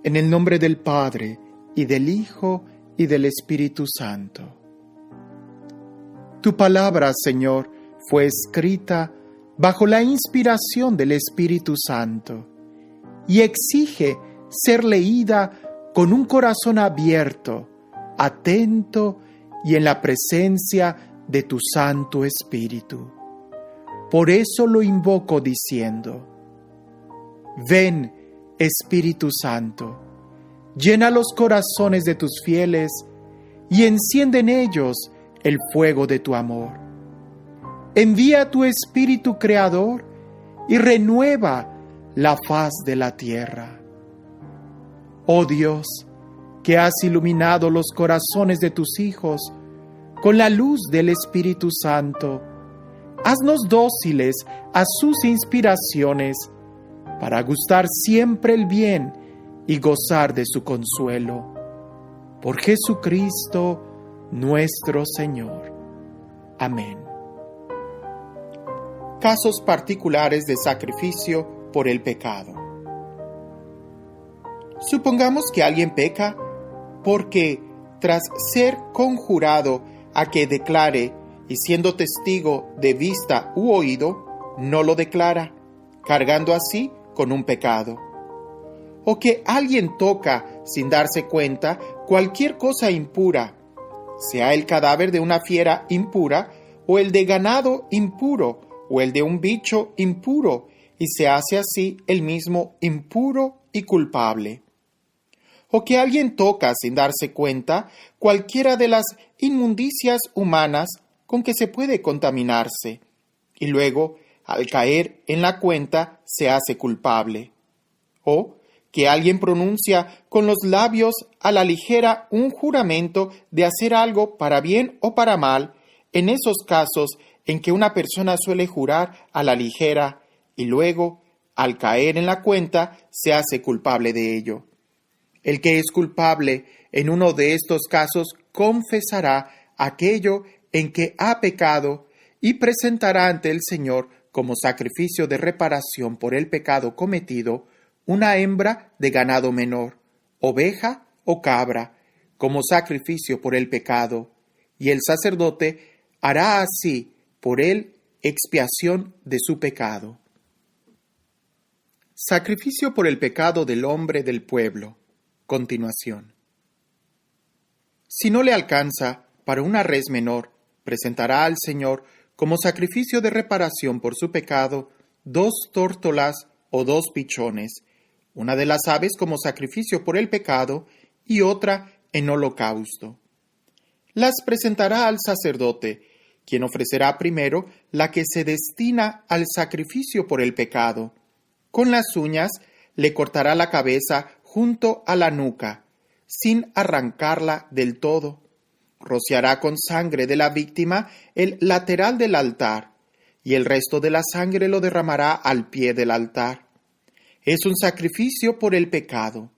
En el nombre del Padre, y del Hijo, y del Espíritu Santo. Tu palabra, Señor, fue escrita bajo la inspiración del Espíritu Santo y exige ser leída con un corazón abierto, atento y en la presencia de tu Santo Espíritu. Por eso lo invoco diciendo: ven, Espíritu Santo, llena los corazones de tus fieles y enciende en ellos el fuego de tu amor. Envía tu Espíritu Creador y renueva la faz de la tierra. Oh Dios, que has iluminado los corazones de tus hijos con la luz del Espíritu Santo, haznos dóciles a sus inspiraciones para gustar siempre el bien y gozar de su consuelo. Por Jesucristo nuestro Señor. Amén. Casos particulares de sacrificio por el pecado. Supongamos que alguien peca porque, tras ser conjurado a que declare y siendo testigo de vista u oído, no lo declara, cargando así con un pecado. O que alguien toca, sin darse cuenta, cualquier cosa impura, sea el cadáver de una fiera impura, o el de ganado impuro, o el de un bicho impuro, y se hace así el mismo impuro y culpable. O que alguien toca, sin darse cuenta, cualquiera de las inmundicias humanas con que se puede contaminarse, y luego, al caer en la cuenta, se hace culpable. O que alguien pronuncia con los labios a la ligera un juramento de hacer algo para bien o para mal, en esos casos en que una persona suele jurar a la ligera y luego, al caer en la cuenta, se hace culpable de ello. El que es culpable en uno de estos casos confesará aquello en que ha pecado y presentará ante el Señor como sacrificio de reparación por el pecado cometido una hembra de ganado menor, oveja o cabra, como sacrificio por el pecado, y el sacerdote hará así por él expiación de su pecado. Sacrificio por el pecado del hombre del pueblo. Continuación. Si no le alcanza para una res menor, presentará al Señor como sacrificio de reparación por su pecado 2 tórtolas o 2 pichones, una de las aves como sacrificio por el pecado y otra en holocausto. Las presentará al sacerdote, quien ofrecerá primero la que se destina al sacrificio por el pecado. Con las uñas le cortará la cabeza junto a la nuca, sin arrancarla del todo. Rociará con sangre de la víctima el lateral del altar, y el resto de la sangre lo derramará al pie del altar. Es un sacrificio por el pecado.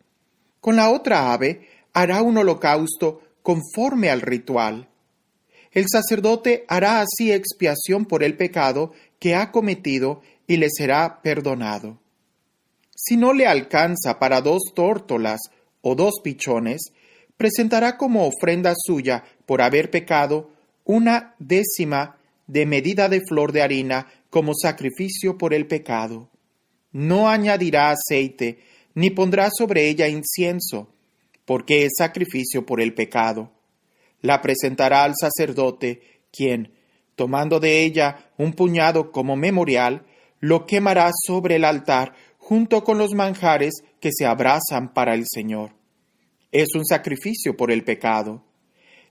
Con la otra ave hará un holocausto conforme al ritual. El sacerdote hará así expiación por el pecado que ha cometido y le será perdonado. Si no le alcanza para 2 tórtolas o 2 pichones, presentará como ofrenda suya por haber pecado 1/10 de medida de flor de harina como sacrificio por el pecado. No añadirá aceite, ni pondrá sobre ella incienso, porque es sacrificio por el pecado. La presentará al sacerdote, quien, tomando de ella un puñado como memorial, lo quemará sobre el altar junto con los manjares que se abrasan para el Señor. Es un sacrificio por el pecado.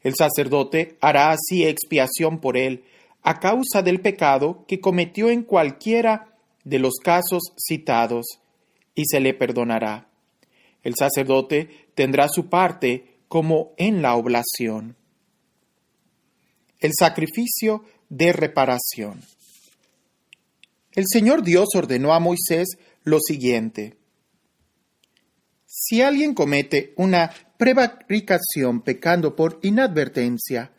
El sacerdote hará así expiación por él, a causa del pecado que cometió en cualquiera de los casos citados, y se le perdonará. El sacerdote tendrá su parte como en la oblación. El sacrificio de reparación. El Señor Dios ordenó a Moisés lo siguiente: si alguien comete una prevaricación pecando por inadvertencia,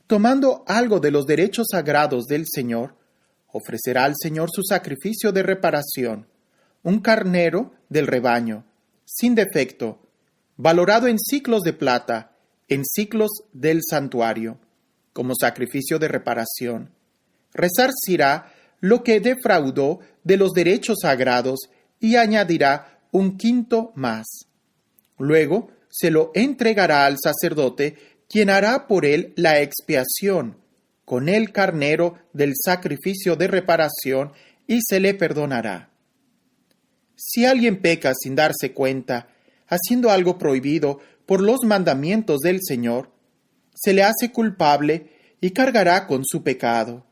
tomando algo de los derechos sagrados del Señor, ofrecerá al Señor su sacrificio de reparación, un carnero del rebaño, sin defecto, valorado en siclos de plata, en siclos del santuario, como sacrificio de reparación. Resarcirá lo que defraudó de los derechos sagrados y añadirá un quinto más. Luego se lo entregará al sacerdote, quien hará por él la expiación con el carnero del sacrificio de reparación, y se le perdonará. Si alguien peca sin darse cuenta, haciendo algo prohibido por los mandamientos del Señor, se le hace culpable y cargará con su pecado.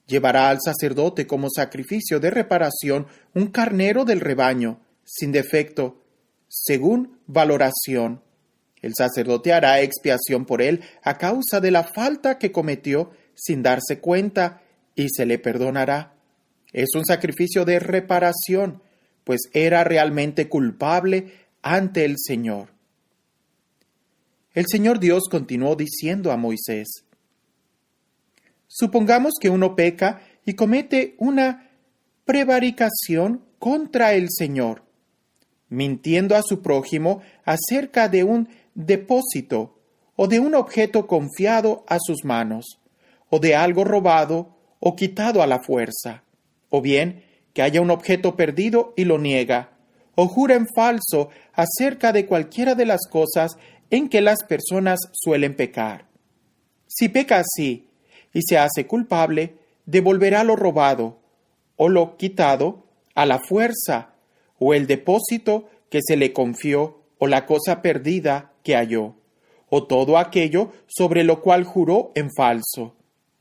Llevará al sacerdote como sacrificio de reparación un carnero del rebaño, sin defecto, según valoración. El sacerdote hará expiación por él a causa de la falta que cometió sin darse cuenta, y se le perdonará. Es un sacrificio de reparación, pues era realmente culpable ante el Señor. El Señor Dios continuó diciendo a Moisés: supongamos que uno peca y comete una prevaricación contra el Señor, mintiendo a su prójimo acerca de un depósito o de un objeto confiado a sus manos, o de algo robado o quitado a la fuerza, o bien que haya un objeto perdido y lo niega, o jura en falso acerca de cualquiera de las cosas en que las personas suelen pecar. Si peca así y se hace culpable, devolverá lo robado o lo quitado a la fuerza, o el depósito que se le confió, o la cosa perdida que halló, o todo aquello sobre lo cual juró en falso.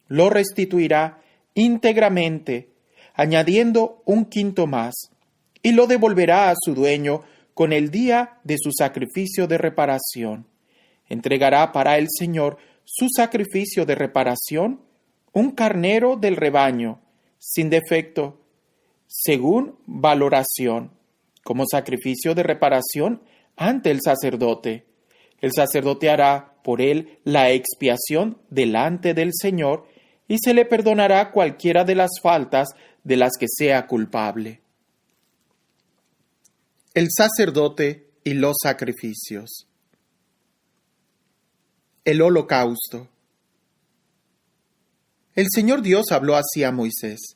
Lo restituirá íntegramente, añadiendo un quinto más, y lo devolverá a su dueño con el día de su sacrificio de reparación. Entregará para el Señor su sacrificio de reparación, un carnero del rebaño, sin defecto, según valoración, como sacrificio de reparación ante el sacerdote. El sacerdote hará por él la expiación delante del Señor, y se le perdonará cualquiera de las faltas de las que sea culpable. El sacerdote y los sacrificios. El holocausto. El Señor Dios habló así a Moisés: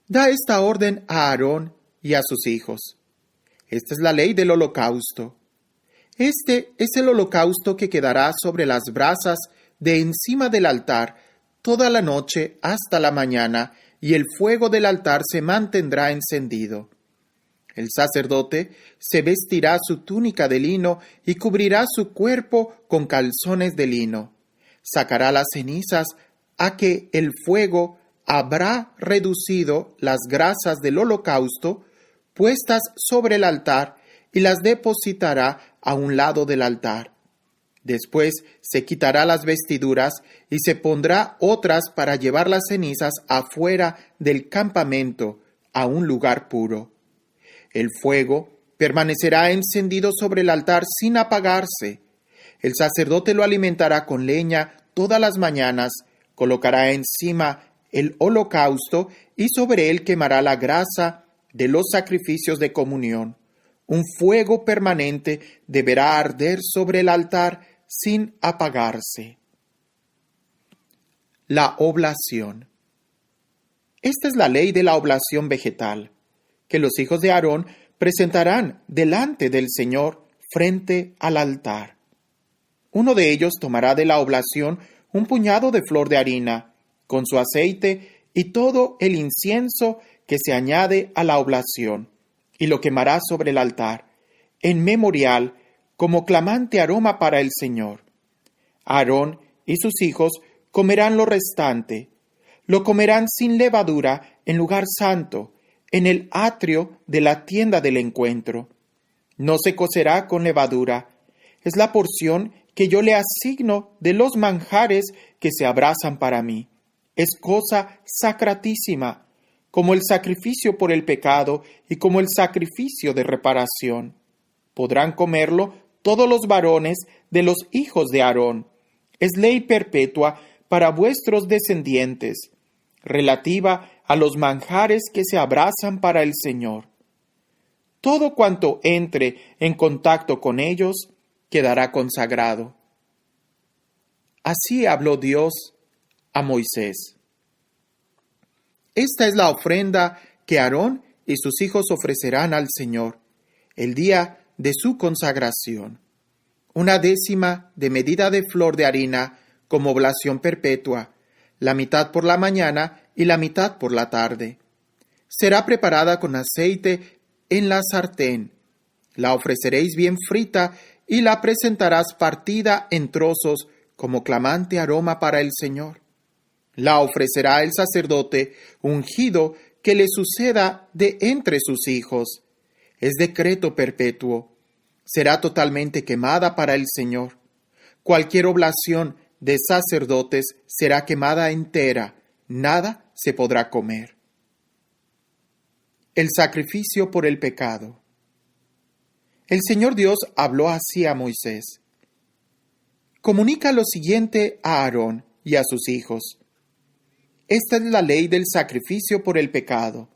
da esta orden a Aarón y a sus hijos. Esta es la ley del holocausto. Este es el holocausto que quedará sobre las brasas de encima del altar toda la noche hasta la mañana, y el fuego del altar se mantendrá encendido. El sacerdote se vestirá su túnica de lino y cubrirá su cuerpo con calzones de lino. Sacará las cenizas a que el fuego habrá reducido las grasas del holocausto puestas sobre el altar, y las depositará a un lado del altar. Después se quitará las vestiduras y se pondrá otras para llevar las cenizas afuera del campamento a un lugar puro. El fuego permanecerá encendido sobre el altar sin apagarse. El sacerdote lo alimentará con leña todas las mañanas, colocará encima el holocausto y sobre él quemará la grasa de los sacrificios de comunión. Un fuego permanente deberá arder sobre el altar sin apagarse. La oblación. Esta es la ley de la oblación vegetal, que los hijos de Aarón presentarán delante del Señor frente al altar. Uno de ellos tomará de la oblación un puñado de flor de harina, con su aceite y todo el incienso que se añade a la oblación, y lo quemará sobre el altar, en memorial, como clamante aroma para el Señor. Aarón y sus hijos comerán lo restante. Lo comerán sin levadura en lugar santo, en el atrio de la tienda del encuentro. No se cocerá con levadura. Es la porción que yo le asigno de los manjares que se abrazan para mí. Es cosa sacratísima, como el sacrificio por el pecado y como el sacrificio de reparación. Podrán comerlo todos los varones de los hijos de Aarón. Es ley perpetua para vuestros descendientes, relativa a los manjares que se abrazan para el Señor. Todo cuanto entre en contacto con ellos quedará consagrado. Así habló Dios a Moisés. Esta es la ofrenda que Aarón y sus hijos ofrecerán al Señor el día de su consagración: 1/10 de medida de flor de harina como oblación perpetua, la mitad por la mañana y la mitad por la tarde. Será preparada con aceite en la sartén. La ofreceréis bien frita y la presentarás partida en trozos como clamante aroma para el Señor. La ofrecerá el sacerdote ungido que le suceda de entre sus hijos. Es decreto perpetuo. Será totalmente quemada para el Señor. Cualquier oblación de sacerdotes será quemada entera. Nada se podrá comer. El sacrificio por el pecado. El Señor Dios habló así a Moisés: comunica lo siguiente a Aarón y a sus hijos. Esta es la ley del sacrificio por el pecado.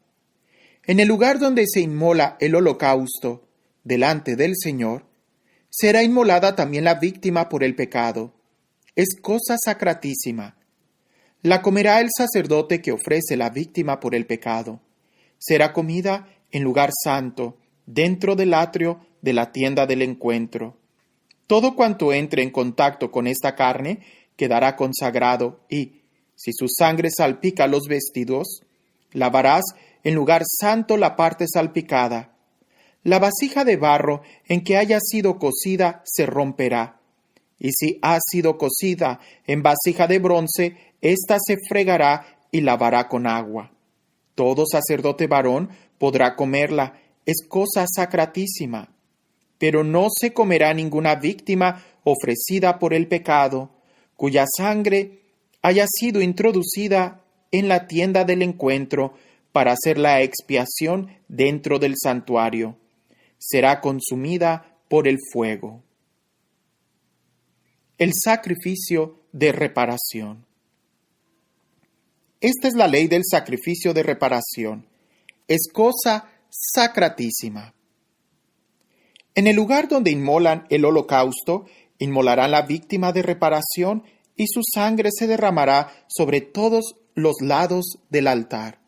En el lugar donde se inmola el holocausto, delante del Señor, será inmolada también la víctima por el pecado. Es cosa sacratísima. La comerá el sacerdote que ofrece la víctima por el pecado. Será comida en lugar santo, dentro del atrio de la tienda del encuentro. Todo cuanto entre en contacto con esta carne quedará consagrado y, si su sangre salpica los vestidos, lavarás en lugar santo la parte salpicada. La vasija de barro en que haya sido cocida se romperá, y si ha sido cocida en vasija de bronce, ésta se fregará y lavará con agua. Todo sacerdote varón podrá comerla, es cosa sacratísima. Pero no se comerá ninguna víctima ofrecida por el pecado, cuya sangre haya sido introducida en la tienda del encuentro para hacer la expiación dentro del santuario. Será consumida por el fuego. El sacrificio de reparación. Esta es la ley del sacrificio de reparación. Es cosa sacratísima. En el lugar donde inmolan el holocausto, inmolarán la víctima de reparación y su sangre se derramará sobre todos los lados del altar.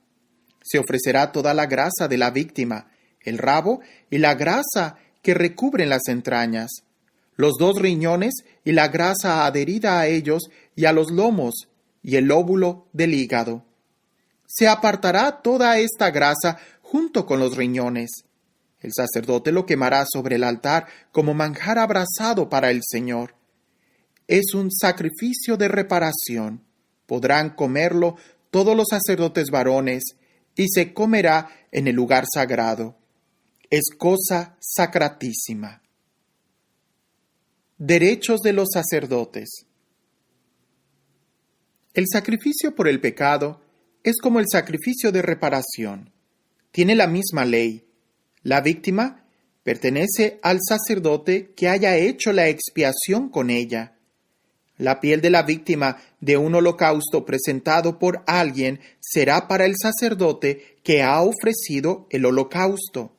Se ofrecerá toda la grasa de la víctima, el rabo y la grasa que recubren las entrañas, los 2 riñones y la grasa adherida a ellos y a los lomos y el lóbulo del hígado. Se apartará toda esta grasa junto con los riñones. El sacerdote lo quemará sobre el altar como manjar abrasado para el Señor. Es un sacrificio de reparación. Podrán comerlo todos los sacerdotes varones y se comerá en el lugar sagrado. Es cosa sacratísima. Derechos de los sacerdotes. El sacrificio por el pecado es como el sacrificio de reparación. Tiene la misma ley. La víctima pertenece al sacerdote que haya hecho la expiación con ella. La piel de la víctima de un holocausto presentado por alguien será para el sacerdote que ha ofrecido el holocausto.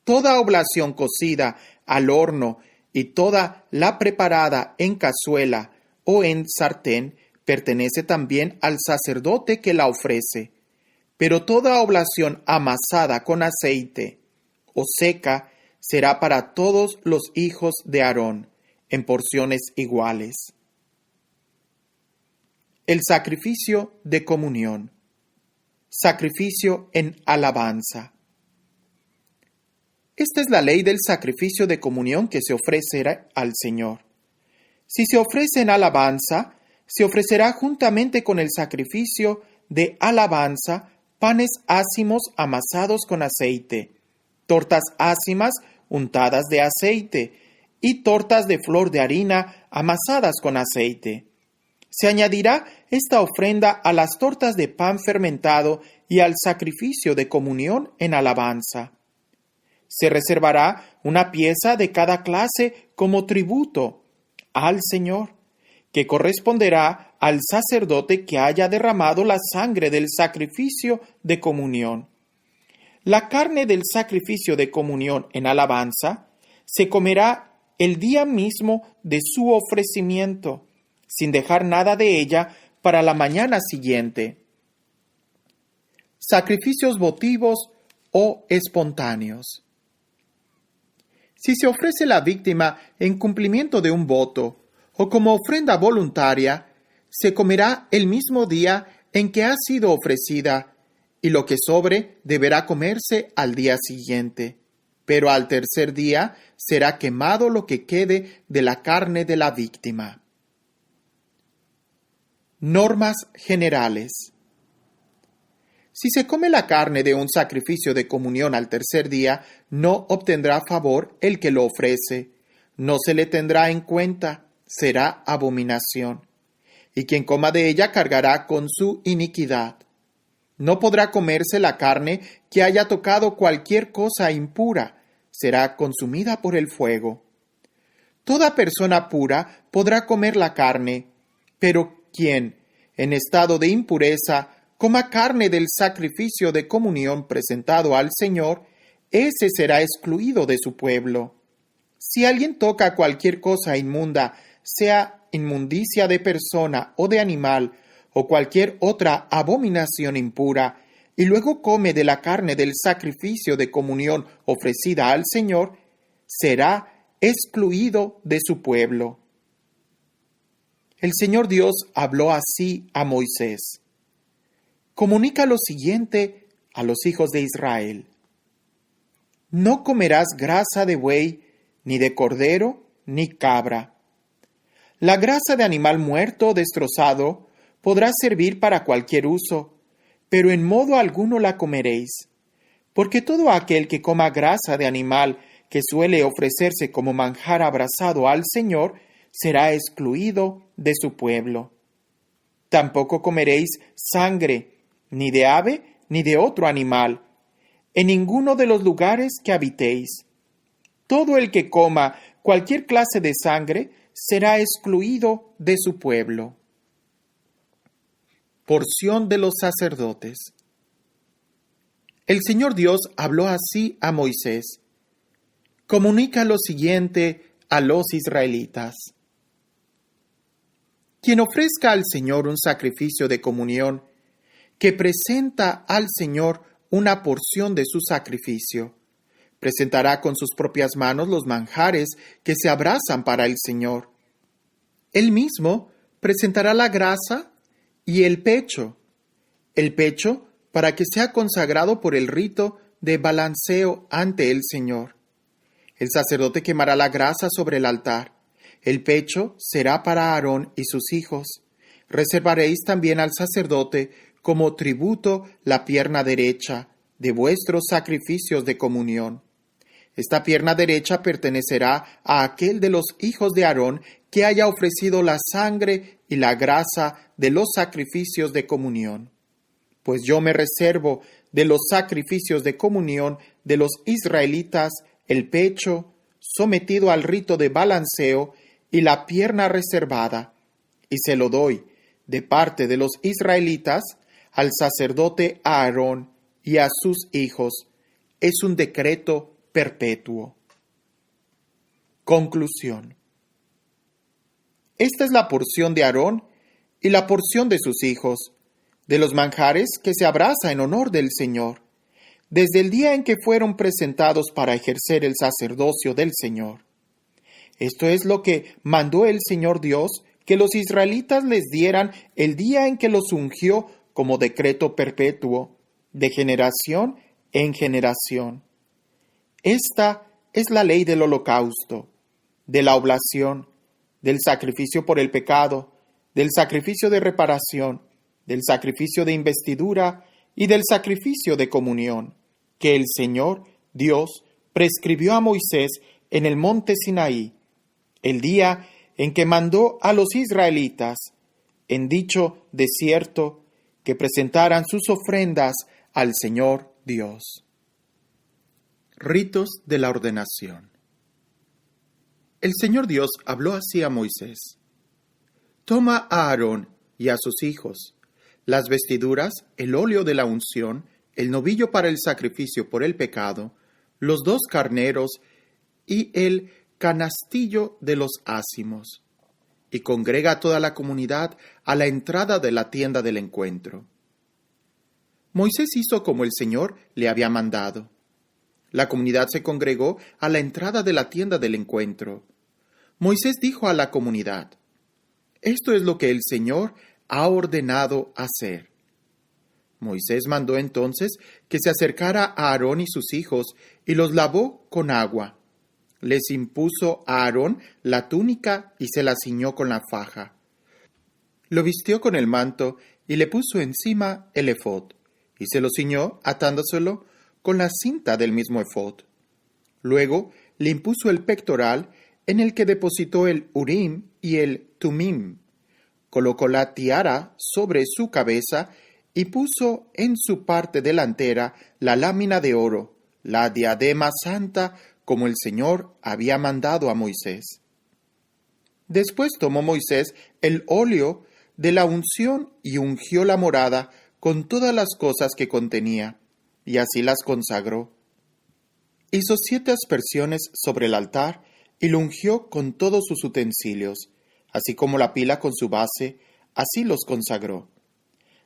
Toda oblación cocida al horno y toda la preparada en cazuela o en sartén pertenece también al sacerdote que la ofrece. Pero toda oblación amasada con aceite o seca será para todos los hijos de Aarón, en porciones iguales. El sacrificio de comunión. Sacrificio en alabanza. Esta es la ley del sacrificio de comunión que se ofrecerá al Señor. Si se ofrece en alabanza, se ofrecerá juntamente con el sacrificio de alabanza panes ácimos amasados con aceite, tortas ácimas untadas de aceite y tortas de flor de harina amasadas con aceite. Se añadirá esta ofrenda a las tortas de pan fermentado y al sacrificio de comunión en alabanza. Se reservará una pieza de cada clase como tributo al Señor, que corresponderá al sacerdote que haya derramado la sangre del sacrificio de comunión. La carne del sacrificio de comunión en alabanza se comerá el día mismo de su ofrecimiento, sin dejar nada de ella para la mañana siguiente. Sacrificios votivos o espontáneos. Si se ofrece la víctima en cumplimiento de un voto o como ofrenda voluntaria, se comerá el mismo día en que ha sido ofrecida, y lo que sobre deberá comerse al día siguiente. Pero al tercer día será quemado lo que quede de la carne de la víctima. Normas generales. Si se come la carne de un sacrificio de comunión al tercer día, no obtendrá favor el que lo ofrece, no se le tendrá en cuenta, será abominación. Y quien coma de ella cargará con su iniquidad. No podrá comerse la carne que haya tocado cualquier cosa impura, será consumida por el fuego. Toda persona pura podrá comer la carne, pero quien, en estado de impureza, coma carne del sacrificio de comunión presentado al Señor, ese será excluido de su pueblo. Si alguien toca cualquier cosa inmunda, sea inmundicia de persona o de animal, o cualquier otra abominación impura, y luego come de la carne del sacrificio de comunión ofrecida al Señor, será excluido de su pueblo. El Señor Dios habló así a Moisés. Comunica lo siguiente a los hijos de Israel. No comerás grasa de buey, ni de cordero, ni cabra. La grasa de animal muerto o destrozado podrá servir para cualquier uso, pero en modo alguno la comeréis, porque todo aquel que coma grasa de animal que suele ofrecerse como manjar abrasado al Señor, será excluido de su pueblo. Tampoco comeréis sangre, ni de ave, ni de otro animal, en ninguno de los lugares que habitéis. Todo el que coma cualquier clase de sangre será excluido de su pueblo. Porción de los sacerdotes. El Señor Dios habló así a Moisés. Comunica lo siguiente a los israelitas. Quien ofrezca al Señor un sacrificio de comunión, que presenta al Señor una porción de su sacrificio, presentará con sus propias manos los manjares que se abrasan para el Señor. Él mismo presentará la grasa y el pecho para que sea consagrado por el rito de balanceo ante el Señor. El sacerdote quemará la grasa sobre el altar. El pecho será para Aarón y sus hijos. Reservaréis también al sacerdote como tributo la pierna derecha de vuestros sacrificios de comunión. Esta pierna derecha pertenecerá a aquel de los hijos de Aarón que haya ofrecido la sangre y la grasa de los sacrificios de comunión. Pues yo me reservo de los sacrificios de comunión de los israelitas el pecho sometido al rito de balanceo y la pierna reservada, y se lo doy de parte de los israelitas al sacerdote Aarón y a sus hijos. Es un decreto perpetuo. Conclusión. Esta es la porción de Aarón y la porción de sus hijos, de los manjares que se abraza en honor del Señor, desde el día en que fueron presentados para ejercer el sacerdocio del Señor. Esto es lo que mandó el Señor Dios que los israelitas les dieran el día en que los ungió como decreto perpetuo, de generación en generación. Esta es la ley del holocausto, de la oblación, del sacrificio por el pecado, del sacrificio de reparación, del sacrificio de investidura y del sacrificio de comunión, que el Señor Dios prescribió a Moisés en el monte Sinaí, el día en que mandó a los israelitas, en dicho desierto, que presentaran sus ofrendas al Señor Dios. Ritos de la ordenación. El Señor Dios habló así a Moisés. Toma a Aarón y a sus hijos las vestiduras, el óleo de la unción, el novillo para el sacrificio por el pecado, los 2 carneros y el canastillo de los ázimos, y congrega a toda la comunidad a la entrada de la tienda del encuentro. Moisés hizo como el Señor le había mandado. La comunidad se congregó a la entrada de la tienda del encuentro. Moisés dijo a la comunidad: «Esto es lo que el Señor ha ordenado hacer». Moisés mandó entonces que se acercara a Aarón y sus hijos y los lavó con agua. Les impuso a Aarón la túnica y se la ciñó con la faja. Lo vistió con el manto y le puso encima el efod, y se lo ciñó atándoselo con la cinta del mismo efod. Luego le impuso el pectoral en el que depositó el Urim y el Tumim. Colocó la tiara sobre su cabeza y puso en su parte delantera la lámina de oro, la diadema santa, como el Señor había mandado a Moisés. Después tomó Moisés el óleo de la unción y ungió la morada con todas las cosas que contenía, y así las consagró. Hizo 7 aspersiones sobre el altar y lo ungió con todos sus utensilios, así como la pila con su base, así los consagró.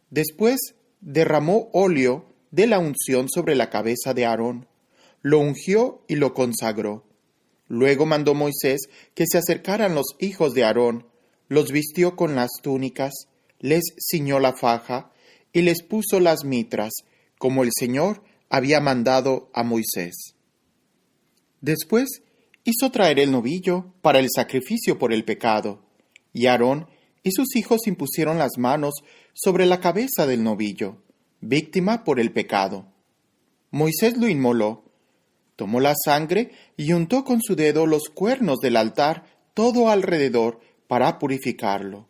Después derramó óleo de la unción sobre la cabeza de Aarón, lo ungió y lo consagró. Luego mandó Moisés que se acercaran los hijos de Aarón, los vistió con las túnicas, les ciñó la faja y les puso las mitras, como el Señor había mandado a Moisés. Después hizo traer el novillo para el sacrificio por el pecado, y Aarón y sus hijos impusieron las manos sobre la cabeza del novillo, víctima por el pecado. Moisés lo inmoló, tomó la sangre y untó con su dedo los cuernos del altar todo alrededor para purificarlo.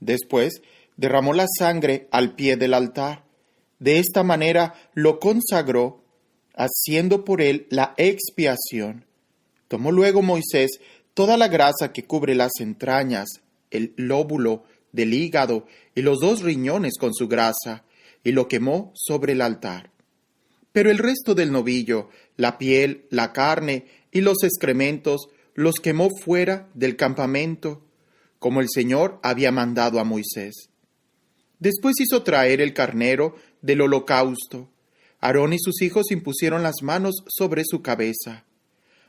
Después derramó la sangre al pie del altar. De esta manera lo consagró, haciendo por él la expiación. Tomó luego Moisés toda la grasa que cubre las entrañas, el lóbulo del hígado y los 2 riñones con su grasa, y lo quemó sobre el altar. Pero el resto del novillo, la piel, la carne y los excrementos, los quemó fuera del campamento, como el Señor había mandado a Moisés. Después hizo traer el carnero del holocausto. Aarón y sus hijos impusieron las manos sobre su cabeza.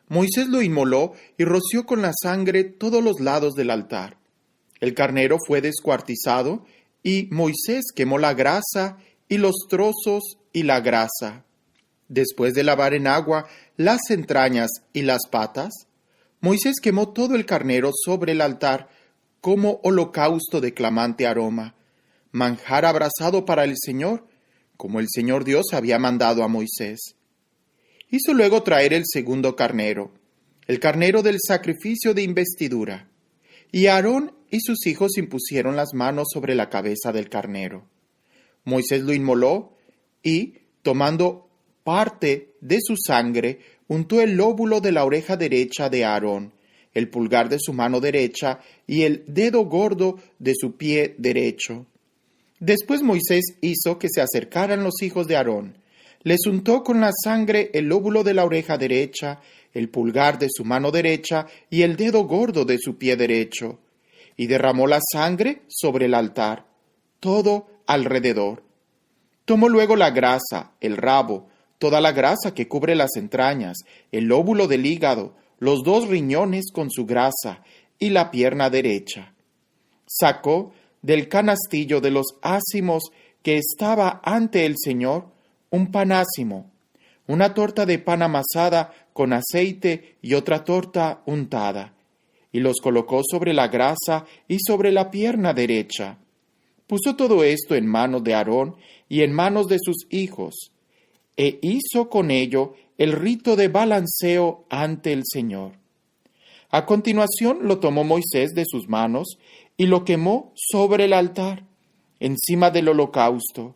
Moisés lo inmoló y roció con la sangre todos los lados del altar. El carnero fue descuartizado y Moisés quemó la grasa y los trozos y la grasa. Después de lavar en agua las entrañas y las patas, Moisés quemó todo el carnero sobre el altar como holocausto de clamante aroma, manjar abrasado para el Señor, como el Señor Dios había mandado a Moisés. Hizo luego traer el segundo carnero, el carnero del sacrificio de investidura, y Aarón y sus hijos impusieron las manos sobre la cabeza del carnero. Moisés lo inmoló y, tomando parte de su sangre, untó el lóbulo de la oreja derecha de Aarón, el pulgar de su mano derecha y el dedo gordo de su pie derecho. Después Moisés hizo que se acercaran los hijos de Aarón. Les untó con la sangre el lóbulo de la oreja derecha, el pulgar de su mano derecha y el dedo gordo de su pie derecho, y derramó la sangre sobre el altar, todo alrededor. Tomó luego la grasa, el rabo, toda la grasa que cubre las entrañas, el lóbulo del hígado, los 2 riñones con su grasa y la pierna derecha. Sacó del canastillo de los ázimos que estaba ante el Señor un pan ácimo, una torta de pan amasada con aceite y otra torta untada, y los colocó sobre la grasa y sobre la pierna derecha. Puso todo esto en manos de Aarón y en manos de sus hijos, e hizo con ello el rito de balanceo ante el Señor. A continuación lo tomó Moisés de sus manos y lo quemó sobre el altar, encima del holocausto.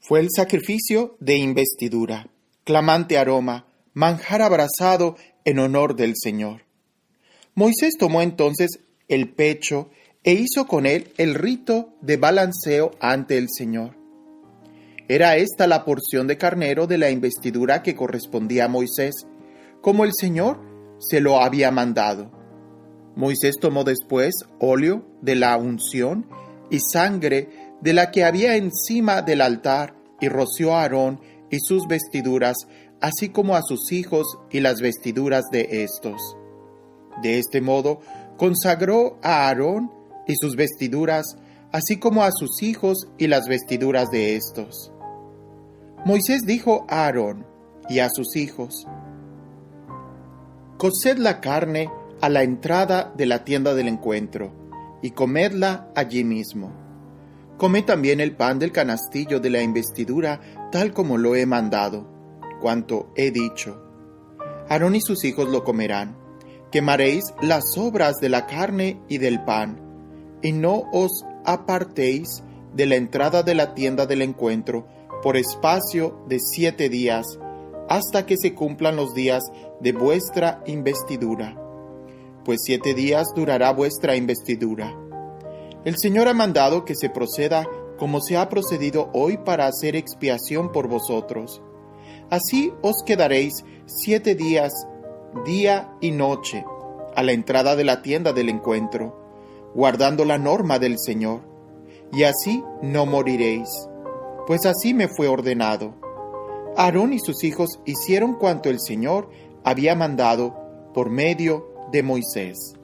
Fue el sacrificio de investidura, clamante aroma, manjar abrasado en honor del Señor. Moisés tomó entonces el pecho e hizo con él el rito de balanceo ante el Señor. Era esta la porción de carnero de la investidura que correspondía a Moisés, como el Señor se lo había mandado. Moisés tomó después óleo de la unción y sangre de la que había encima del altar y roció a Aarón y sus vestiduras, así como a sus hijos y las vestiduras de éstos. De este modo consagró a Aarón y sus vestiduras, así como a sus hijos y las vestiduras de éstos. Moisés dijo a Aarón y a sus hijos: Coced la carne a la entrada de la tienda del encuentro, y comedla allí mismo. Comed también el pan del canastillo de la investidura, tal como lo he mandado, cuanto he dicho. Aarón y sus hijos lo comerán. Quemaréis las sobras de la carne y del pan, y no os apartéis de la entrada de la tienda del encuentro por espacio de 7 días, hasta que se cumplan los días de vuestra investidura. Pues 7 días durará vuestra investidura. El Señor ha mandado que se proceda como se ha procedido hoy para hacer expiación por vosotros. Así os quedaréis 7 días, día y noche, a la entrada de la tienda del encuentro, guardando la norma del Señor, y así no moriréis, pues así me fue ordenado. Aarón y sus hijos hicieron cuanto el Señor había mandado por medio de Moisés.